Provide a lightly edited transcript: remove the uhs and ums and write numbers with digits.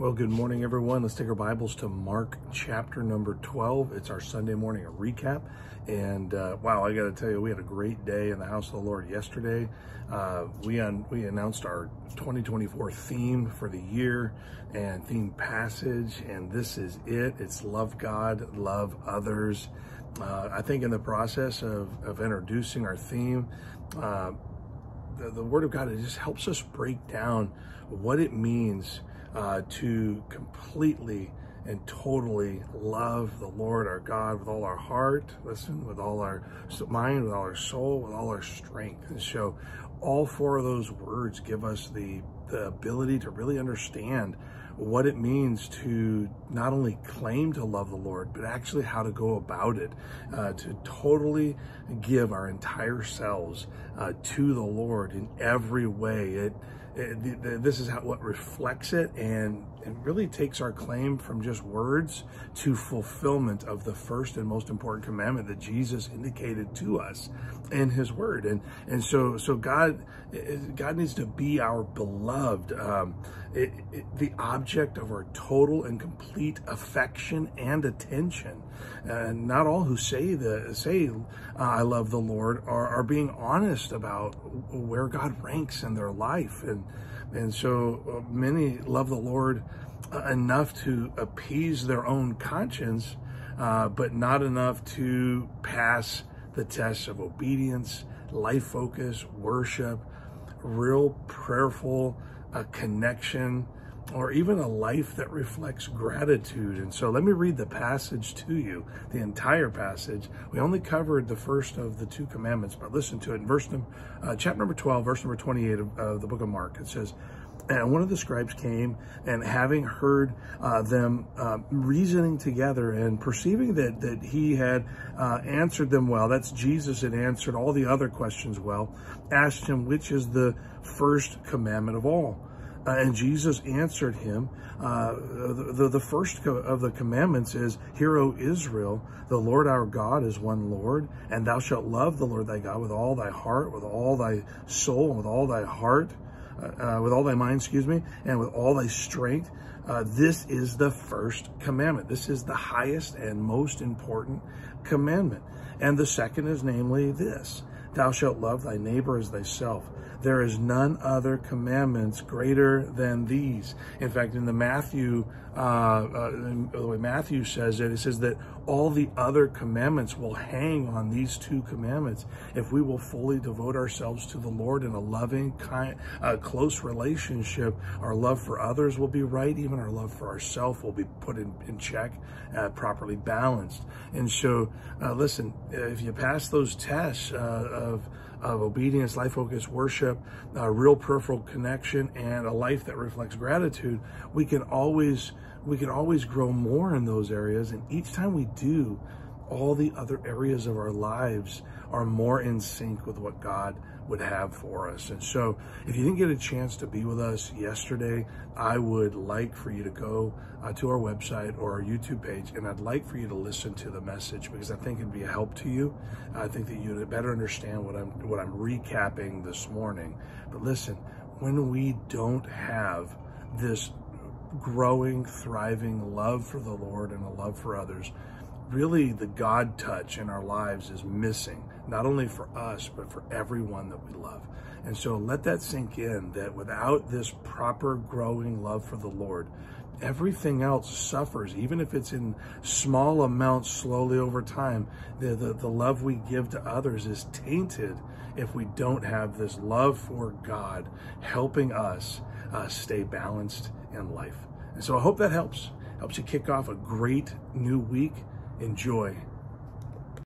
Well, good morning, everyone. Let's take our Bibles to Mark chapter number 12. It's our Sunday morning recap. And wow, I got to tell you, we had a great day in the house of the Lord yesterday. We announced our 2024 theme for the year and theme passage, and this is it. It's love God, love others. I think in the process of introducing our theme, the Word of God, it just helps us break down what it means to completely and totally love the Lord our God with all our heart, with all our mind, with all our soul, with all our strength. And so all four of those words give us the ability to really understand what it means to not only claim to love the Lord, but actually how to go about it, to totally give our entire selves to the Lord in every way. This is what reflects it, and it really takes our claim from just words to fulfillment of the first and most important commandment that Jesus indicated to us in his word. And so God needs to be our beloved, the object of our total and complete affection and attention. Not all who say I love the Lord are being honest about where God ranks in their life. And so many love the Lord enough to appease their own conscience, but not enough to pass the tests of obedience, life focus, worship, real prayerful connection, or even a life that reflects gratitude. And so let me read the passage to you, the entire passage. We only covered the first of the two commandments, but listen to it. In chapter number 12, verse number 28 of the book of Mark, it says, "And one of the scribes came, and having heard them reasoning together, and perceiving that he had answered them well," that's Jesus had answered all the other questions well, asked him, "Which is the first commandment of all?" And Jesus answered him, the first of the commandments is, "Hear, O Israel, the Lord our God is one Lord, and thou shalt love the Lord thy God with all thy heart, with all thy soul, and with all thy heart, with all thy mind, and with all thy strength. This is the first commandment." This is the highest and most important commandment. "And the second is namely this, thou shalt love thy neighbor as thyself. There is none other commandments greater than these." In fact, in the the way Matthew says it says that all the other commandments will hang on these two commandments. If we will fully devote ourselves to the Lord in a loving, close relationship, our love for others will be right. Even our love for ourselves will be put in check, properly balanced. And so, listen, if you pass those tests of obedience, life focus, worship, real peripheral connection, and a life that reflects gratitude, we can always grow more in those areas. And each time we do, all the other areas of our lives are more in sync with what God would have for us. And so if you didn't get a chance to be with us yesterday, I would like for you to go to our website or our YouTube page, and I'd like for you to listen to the message, because I think it'd be a help to you. I think that you'd better understand what I'm recapping this morning. But listen, when we don't have this growing, thriving love for the Lord and a love for others, really the God touch in our lives is missing, not only for us, but for everyone that we love. And so let that sink in, that without this proper growing love for the Lord, everything else suffers, even if it's in small amounts slowly over time. The love we give to others is tainted if we don't have this love for God helping us stay balanced in life. And so I hope that helps you kick off a great new week. Enjoy